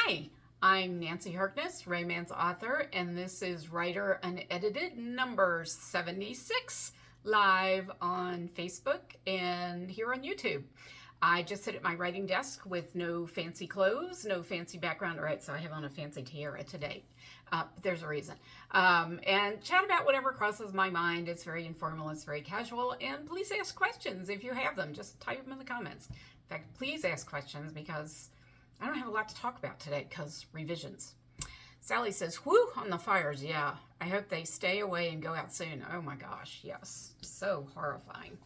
Hi, I'm Nancy Harkness, romance author, and this is Writer Unedited number 76, live on Facebook and here on YouTube. I just sit at my writing desk with no fancy clothes, no fancy background. All right, so I have on a fancy tiara today. There's a reason. And chat about whatever crosses my mind. It's very informal, it's very casual, and please ask questions if you have them. Just type them in the comments. In fact, please ask questions because I don't have a lot to talk about today because revisions. Sally says, whew, on the fires. Yeah, I hope they stay away and go out soon. Oh my gosh, yes. So horrifying.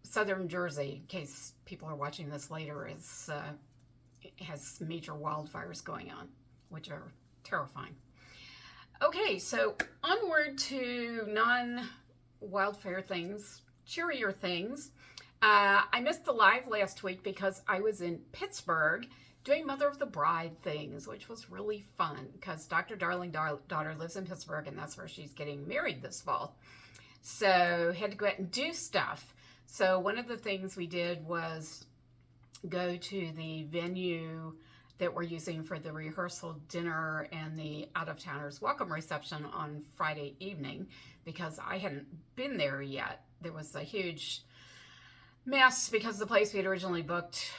Southern Jersey, in case people are watching this later, has major wildfires going on, which are terrifying. Okay, so onward to non-wildfire things, cheerier things. I missed the live last week because I was in Pittsburgh doing Mother of the Bride things, which was really fun because Dr. Darling daughter lives in Pittsburgh and that's where she's getting married this fall. So had to go out and do stuff. So one of the things we did was go to the venue that we're using for the rehearsal dinner and the out-of-towners welcome reception on Friday evening because I hadn't been there yet. There was a huge mess because the place we had originally booked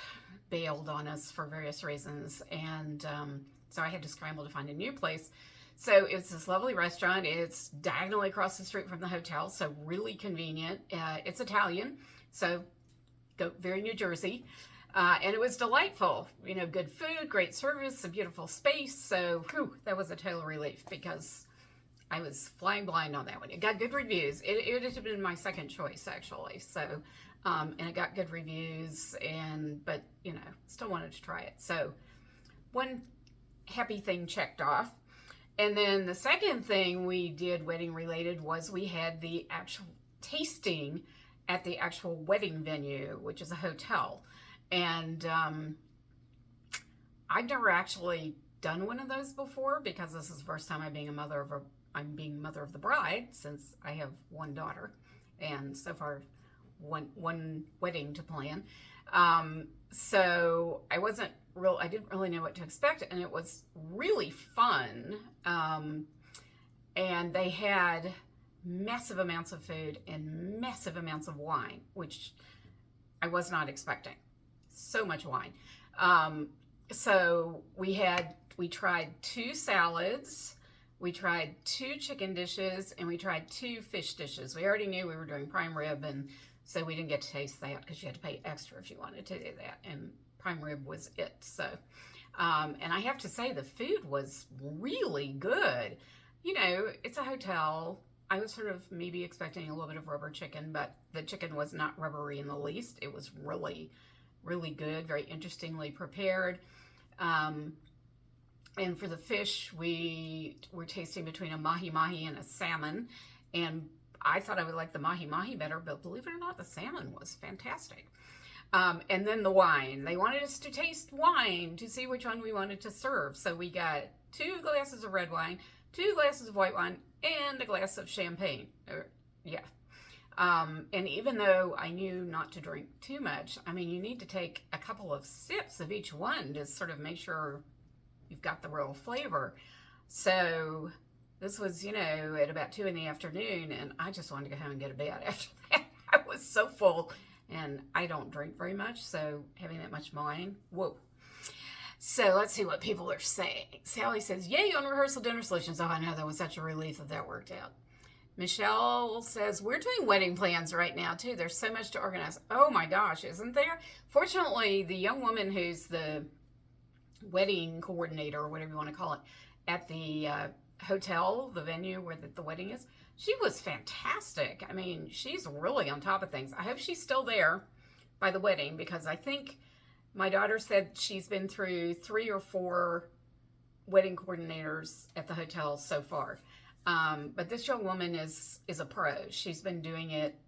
bailed on us for various reasons, and so I had to scramble to find a new place. So it's this lovely restaurant. It's diagonally across the street from the hotel, so really convenient. It's Italian, so go very New Jersey, and it was delightful. You know, good food, great service, a beautiful space. So whew, that was a total relief because I was flying blind on that one. It got good reviews. It had been my second choice actually. So. And it got good reviews, but you know, still wanted to try it. So one happy thing checked off. And then the second thing we did wedding related was we had the actual tasting at the actual wedding venue, which is a hotel. And I've never actually done one of those before because this is the first time I'm being mother of the bride since I have one daughter. And so far, one wedding to plan. So I didn't really know what to expect, and it was really fun. And they had massive amounts of food and massive amounts of wine, which I was not expecting. So much wine. So we tried 2 salads, we tried 2 chicken dishes, and we tried 2 fish dishes. We already knew we were doing prime rib, and so we didn't get to taste that because you had to pay extra if you wanted to do that. And prime rib was it. So, and I have to say the food was really good. You know, it's a hotel. I was sort of maybe expecting a little bit of rubber chicken, but the chicken was not rubbery in the least. It was really, really good, very interestingly prepared. And for the fish, we were tasting between a mahi-mahi and a salmon. And I thought I would like the mahi-mahi better, but believe it or not, the salmon was fantastic. And then the wine. They wanted us to taste wine to see which one we wanted to serve. So we got 2 glasses of red wine, 2 glasses of white wine, and a glass of champagne. And even though I knew not to drink too much, I mean, you need to take a couple of sips of each one to sort of make sure you've got the real flavor. So this was, you know, at about 2 in the afternoon, and I just wanted to go home and go to bed after that. I was so full, and I don't drink very much, so having that much wine, whoa. So let's see what people are saying. Sally says, yay on rehearsal dinner solutions. Oh, I know, that was such a relief that worked out. Michelle says, we're doing wedding plans right now, too. There's so much to organize. Oh, my gosh, isn't there? Fortunately, the young woman who's the wedding coordinator, or whatever you want to call it, at the hotel, the venue where the wedding is, she was fantastic. I mean, she's really on top of things. I hope she's still there by the wedding because I think my daughter said she's been through 3 or 4 wedding coordinators at the hotel so far. But this young woman is a pro. She's been doing it.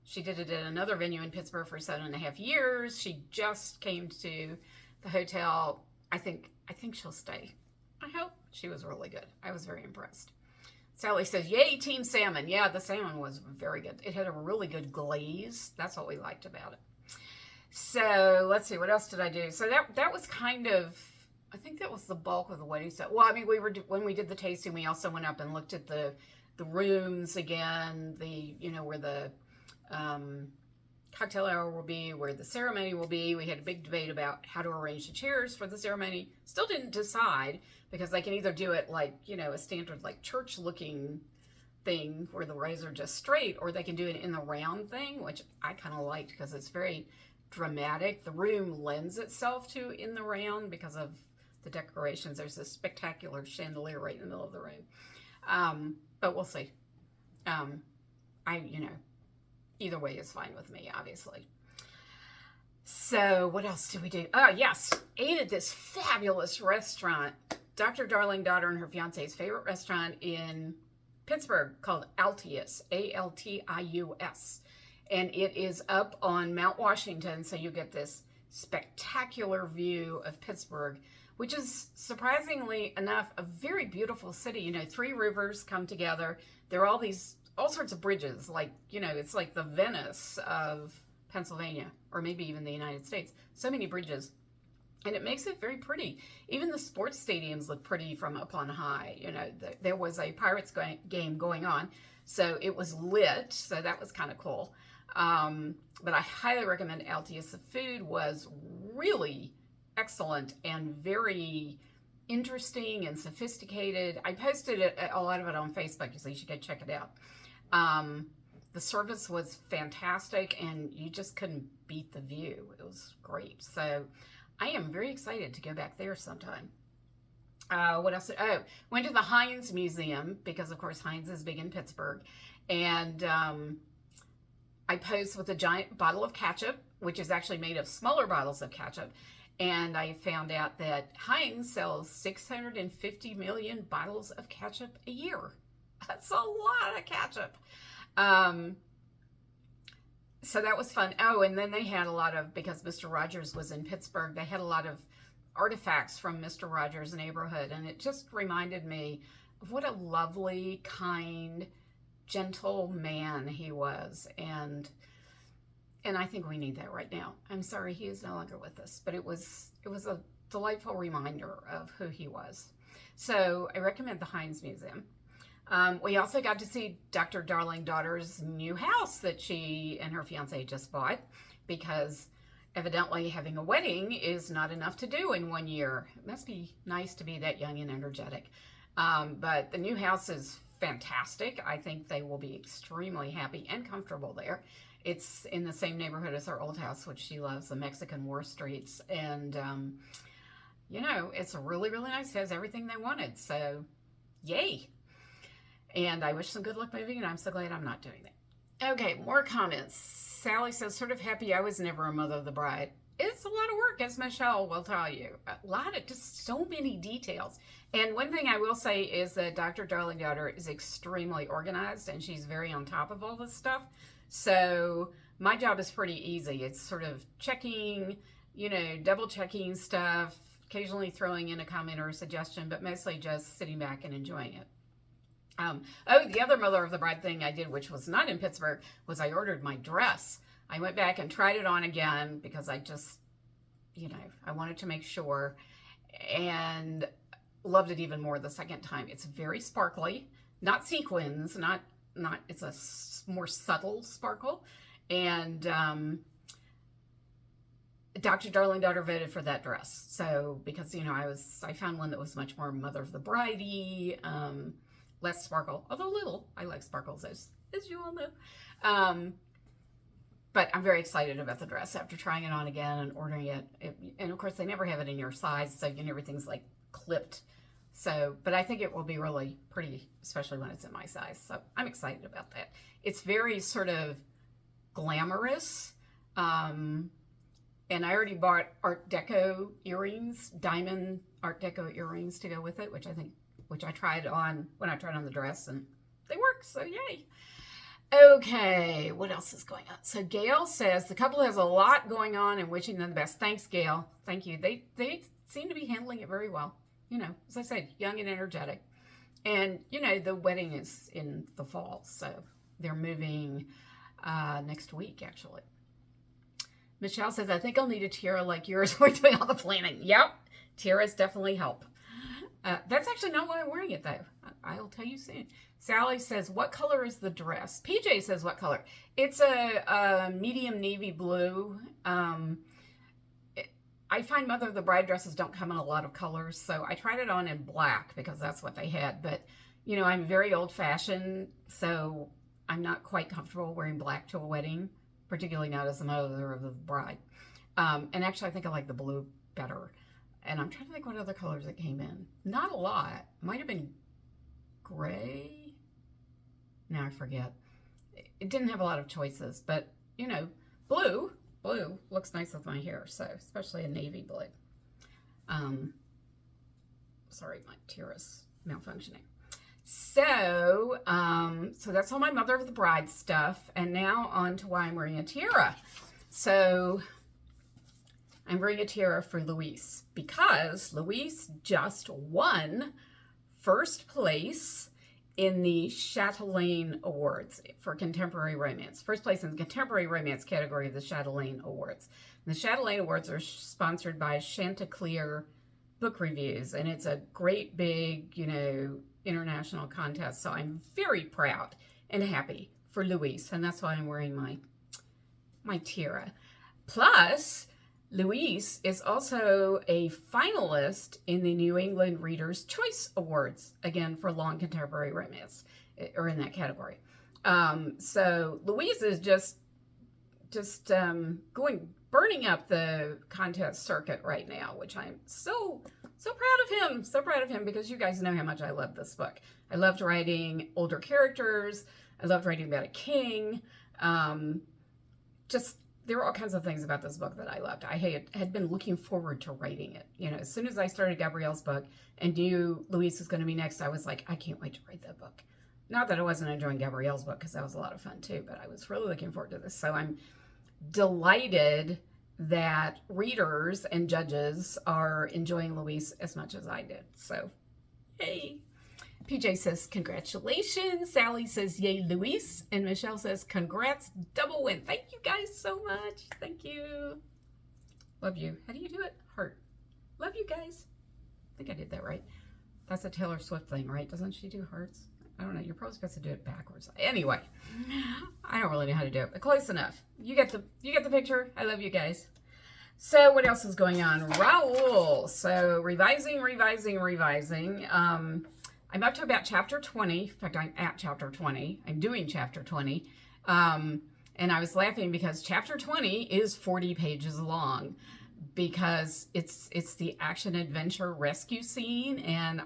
She did it at another venue in Pittsburgh for 7.5 years. She just came to the hotel. I think she'll stay. I hope. She was really good. I was very impressed. Sally says, yay, Team Salmon. Yeah, the salmon was very good. It had a really good glaze. That's what we liked about it. So let's see, what else did I do? So that was kind of, I think that was the bulk of the wedding stuff. Well, I mean, when we did the tasting, we also went up and looked at the rooms again, where the cocktail hour will be, where the ceremony will be. We had a big debate about how to arrange the chairs for the ceremony. Still didn't decide, because they can either do it like, a standard like church looking thing where the rows are just straight, or they can do it in the round thing, which I kind of liked because it's very dramatic. The room lends itself to in the round because of the decorations. There's this spectacular chandelier right in the middle of the room. But we'll see. Either way is fine with me, obviously. So what else did we do? Oh, yes. Ate at this fabulous restaurant, Dr. Darling Daughter and her fiance's favorite restaurant in Pittsburgh, called Altius, Altius. And it is up on Mount Washington, so you get this spectacular view of Pittsburgh, which is, surprisingly enough, a very beautiful city. 3 rivers come together. There are all sorts of bridges, like, it's like the Venice of Pennsylvania, or maybe even the United States. So many bridges. And it makes it very pretty. Even the sports stadiums look pretty from up on high. There was a Pirates game going on, so it was lit, so that was kind of cool. But I highly recommend Altius. The food was really excellent and very interesting and sophisticated. I posted a lot of it on Facebook, so you should go check it out. The service was fantastic, and you just couldn't beat the view. It was great. So I am very excited to go back there sometime. What else? Oh, went to the Heinz Museum, because of course Heinz is big in Pittsburgh. And I posed with a giant bottle of ketchup, which is actually made of smaller bottles of ketchup. And I found out that Heinz sells 650 million bottles of ketchup a year. That's a lot of ketchup. So that was fun. Oh, and then they had a lot of, because Mr. Rogers was in Pittsburgh, they had a lot of artifacts from Mr. Rogers' neighborhood. And it just reminded me of what a lovely, kind, gentle man he was. And I think we need that right now. I'm sorry he is no longer with us, but it was a delightful reminder of who he was. So I recommend the Heinz Museum. We also got to see Dr. Darling Daughter's new house that she and her fiance just bought, because evidently having a wedding is not enough to do in 1 year. It must be nice to be that young and energetic. But the new house is fantastic. I think they will be extremely happy and comfortable there. It's in the same neighborhood as her old house, which she loves, the Mexican War Streets. And, it's a really, really nice. It has everything they wanted. So, yay. And I wish them good luck moving, and I'm so glad I'm not doing that. Okay, more comments. Sally says, sort of happy I was never a mother of the bride. It's a lot of work, as Michelle will tell you. A lot of, just so many details. And one thing I will say is that Dr. Darling Daughter is extremely organized, and she's very on top of all this stuff. So my job is pretty easy. It's sort of checking, double checking stuff, occasionally throwing in a comment or a suggestion, but mostly just sitting back and enjoying it. The other mother of the bride thing I did, which was not in Pittsburgh, was I ordered my dress. I went back and tried it on again because I just, I wanted to make sure, and loved it even more the second time. It's very sparkly, not sequins, not it's a more subtle sparkle. And Dr. Darling Daughter voted for that dress. So because, I found one that was much more mother of the bride-y, less sparkle, although little. I like sparkles, as you all know. But I'm very excited about the dress after trying it on again and ordering it. And of course, they never have it in your size, so everything's like clipped. So, but I think it will be really pretty, especially when it's in my size. So I'm excited about that. It's very sort of glamorous. And I already bought Art Deco earrings, diamond Art Deco earrings to go with it, which I tried on when I tried on the dress, and they work, so yay. Okay, what else is going on? So Gail says the couple has a lot going on and wishing them the best. Thanks, Gail. Thank you. They seem to be handling it very well. As I said, young and energetic. And, the wedding is in the fall, so they're moving next week, actually. Michelle says, I think I'll need a tiara like yours. We're doing all the planning. Yep. Tiaras definitely help. That's actually not why I'm wearing it, though. I'll tell you soon. Sally says, what color is the dress? PJ says, what color? It's a medium navy blue. I find Mother of the Bride dresses don't come in a lot of colors, so I tried it on in black because that's what they had. But, you know, I'm very old-fashioned, so I'm not quite comfortable wearing black to a wedding, particularly not as the Mother of the Bride. And actually, I think I like the blue better. And I'm trying to think what other colors it came in. Not a lot. Might have been gray. No, I forget. It didn't have a lot of choices, but, you know, blue looks nice with my hair, so especially a navy blue. Sorry, my tiara's malfunctioning. So that's all my Mother of the Bride stuff, and now on to why I'm wearing a tiara. So I'm wearing a tiara for Luis because Luis just won first place in the Chatelaine Awards for Contemporary Romance. First place in the Contemporary Romance category of the Chatelaine Awards. And the Chatelaine Awards are sponsored by Chanticleer Book Reviews, and it's a great big, you know, international contest. So I'm very proud and happy for Luis, and that's why I'm wearing my tiara. Plus, Luis is also a finalist in the New England Reader's Choice Awards, again, for long contemporary romance, or in that category. So Luis is just burning up the contest circuit right now, which I'm so proud of him. So proud of him, because you guys know how much I love this book. I loved writing older characters. I loved writing about a king. There were all kinds of things about this book that I loved. I had been looking forward to writing it. You know, as soon as I started Gabrielle's book and knew Luis was going to be next, I was like, I can't wait to write that book. Not that I wasn't enjoying Gabrielle's book, because that was a lot of fun too, but I was really looking forward to this. So I'm delighted that readers and judges are enjoying Luis as much as I did. So, yay. PJ says, congratulations. Sally says, yay, Luis. And Michelle says, congrats, double win. Thank you guys so much. Thank you. Love you. How do you do it? Heart. Love you guys. I think I did that right. That's a Taylor Swift thing, right? Doesn't she do hearts? I don't know. You're probably supposed to do it backwards. Anyway, I don't really know how to do it, but close enough. You get the picture. I love you guys. So what else is going on? Raoul. So revising. I'm up to about chapter 20. In fact, I'm at chapter 20. I'm doing chapter 20. And I was laughing because chapter 20 is 40 pages long, because it's the action adventure rescue scene. And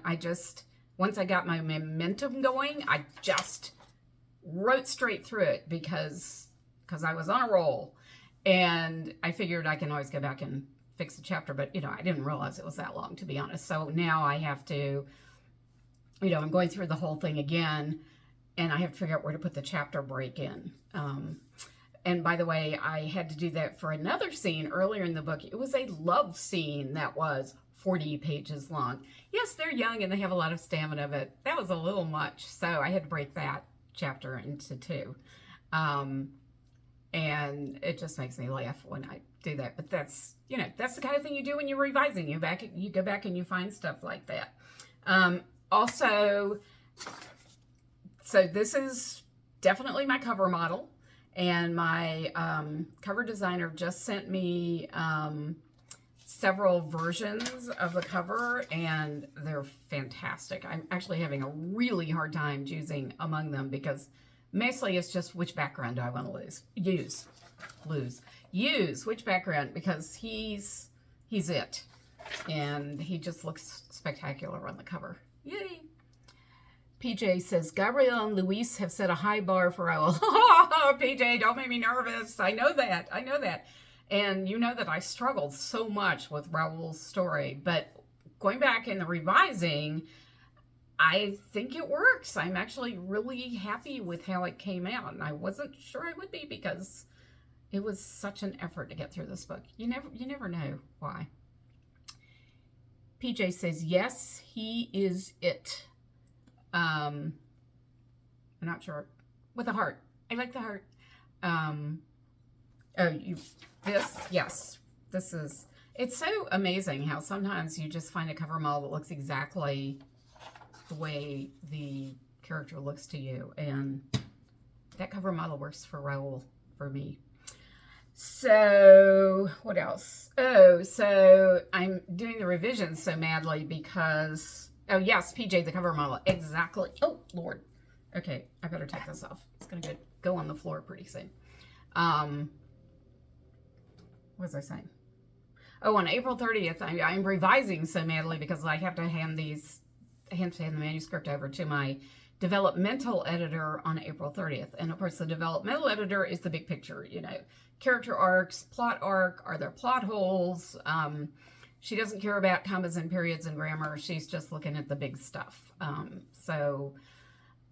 once I got my momentum going, I just wrote straight through it because I was on a roll. And I figured I can always go back and fix the chapter, but, you know, I didn't realize it was that long, to be honest. So now I have to, you know, I'm going through the whole thing again, and I have to figure out where to put the chapter break in. And by the way, I had to do that for another scene earlier in the book. It was a love scene that was 40 pages long. Yes, they're young and they have a lot of stamina, but that was a little much. So I had to break that chapter into two. And it just makes me laugh when I do that. But that's, you know, that's the kind of thing you do when you're revising. You go back and you find stuff like that. Also, so this is definitely my cover model, and my cover designer just sent me several versions of the cover, and they're fantastic. I'm actually having a really hard time choosing among them, because mostly it's just which background do I want to use which background, because he's it, and he just looks spectacular on the cover. Yay. PJ says, Gabrielle and Luis have set a high bar for Raoul. PJ, don't make me nervous. I know that. And you know that I struggled so much with Raoul's story, but going back in the revising, I think it works. I'm actually really happy with how it came out, and I wasn't sure I would be, because it was such an effort to get through this book. You never know why. PJ says, yes, he is it. I'm not sure. With a heart. I like the heart. Oh, this, yes. This is, it's so amazing how sometimes you just find a cover model that looks exactly the way the character looks to you. And that cover model works for Raoul, for me. So, what else? Oh, so I'm doing the revisions so madly because, oh yes, PJ, the cover model, exactly. Oh, Lord. Okay, I better take this off. It's going to go on the floor pretty soon. What was I saying? Oh, on April 30th, I'm revising so madly because I have to hand the manuscript over to my developmental editor on April 30th. And of course, the developmental editor is the big picture, you know, character arcs, plot arc, are there plot holes? She doesn't care about commas and periods and grammar. She's just looking at the big stuff. And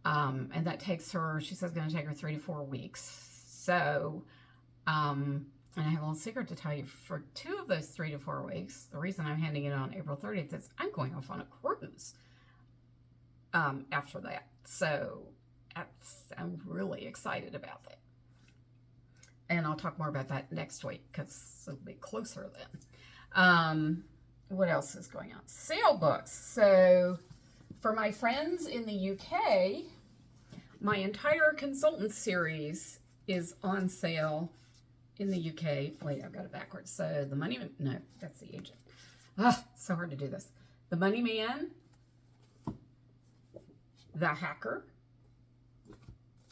that takes her, she says, going to take her 3 to 4 weeks. So, and I have a little secret to tell you, for 2 of those 3 to 4 weeks, the reason I'm handing it on April 30th is I'm going off on a cruise after that. So I'm really excited about that. And I'll talk more about that next week because it'll be closer then. What else is going on? Sale books. So for my friends in the UK, my entire consultant series is on sale in the UK. Wait, I've got it backwards. So the Money, no, that's the agent. It's so hard to do this. The Money Man, The Hacker,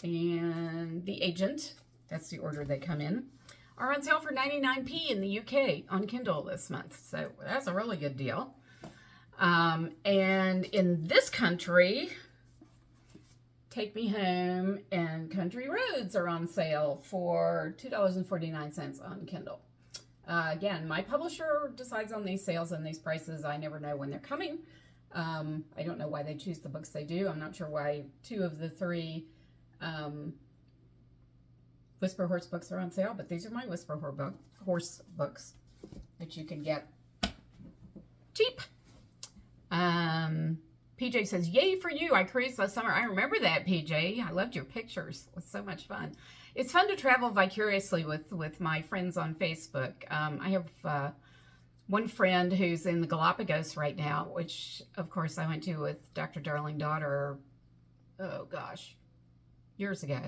and The Agent, that's the order they come in, are on sale for 99p in the UK on Kindle this month. So that's a really good deal. And in this country, Take Me Home and Country Roads are on sale for $2.49 on Kindle. Again, my publisher decides on these sales and these prices. I never know when they're coming. I don't know why they choose the books they do. I'm not sure why 2 of the 3 Whisper Horse books are on sale, but these are my Whisper Horse books that you can get cheap. PJ says, yay for you. I cruised last summer. I remember that, PJ. I loved your pictures. It was so much fun. It's fun to travel vicariously with my friends on Facebook. I have one friend who's in the Galapagos right now, which, of course, I went to with Dr. Darling Daughter, oh, gosh, years ago.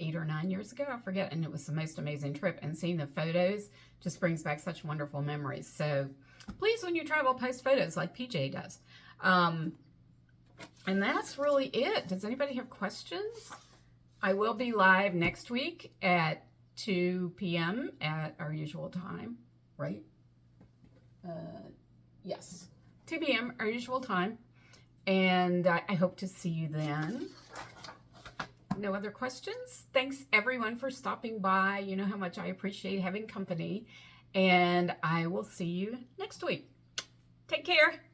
8 or 9 years ago, I forget, and it was the most amazing trip, and seeing the photos just brings back such wonderful memories. So please, when you travel, post photos like PJ does. And that's really it. Does anybody have questions? I will be live next week at 2 p.m. at our usual time, right? Yes, 2 p.m. our usual time, and I hope to see you then. No other questions? Thanks everyone for stopping by. You know how much I appreciate having company, and I will see you next week. Take care.